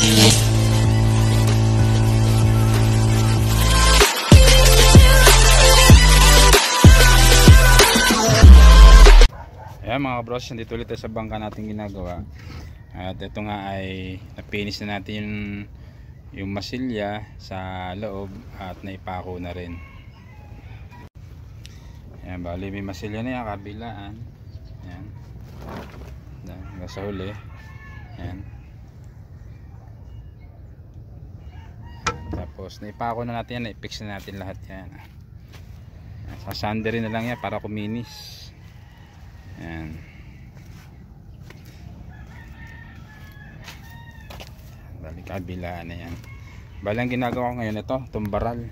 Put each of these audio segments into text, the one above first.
Ayan mga kabros, nandito ulit sa bangka natin ginagawa. At ito nga ay napinis na natin yung masilya sa loob at naipako na rin. Ayan, bali may masilya na yung kabilaan. Ayan, hanggang sa huli. Ayan. Tapos naipako na natin yan, naipix na natin lahat yan. Sasanderin na lang yan para kuminis. Ayan. Balik kabilaan na yan. Balang ginagawa ko ngayon ito, tumbaral.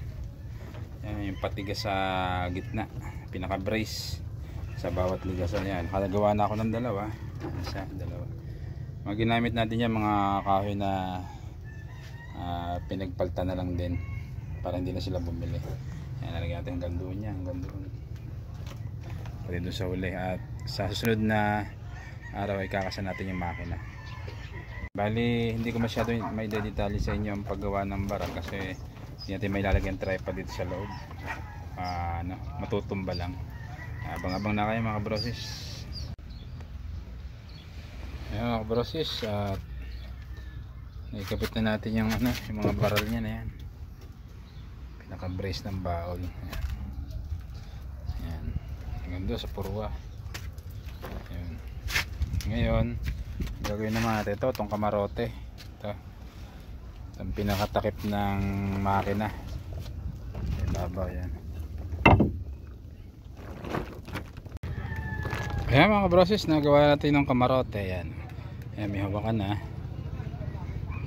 Ayan, yung patigas sa gitna, pinaka brace sa bawat ligasan. Yan, nakagawa na ako ng dalawa. Isa, dalawa. Mga ginamit natin yan mga kahoy na pinagpalta na lang din para hindi na sila bumili. Ayan, nalagyan natin hanggang doon niya, hanggang doon pati doon sa huli. At sa susunod na araw ay kakasan natin yung makina. Bali hindi ko masyado may detalye sa inyo ang paggawa ng baral kasi hindi natin may lalagyan tripod dito sa loob. Matutumba lang. Abang-abang na kayo mga brosis. Ayan mga brosis, at naikabit na natin yung, yung mga baral niya na yan. Pinaka brace ng baol. Ayan. Ayan. Hanggang doon sa purwa. Ayan. Ngayon gagawin naman natin ito, itong kamarote. Ito ang pinakatakip ng makina. Ibabaw yan. Ayan mga brosis, nagawa natin ng kamarote. Ayan. Ayan, may hawakan na.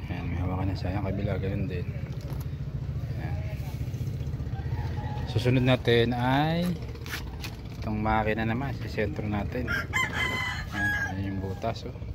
Ayan, may hawakan na sa kabila, ganoon din. Ayan. Susunod natin ay itong makina naman, sa sentro natin. Ayan, ayan yung butas. Oh.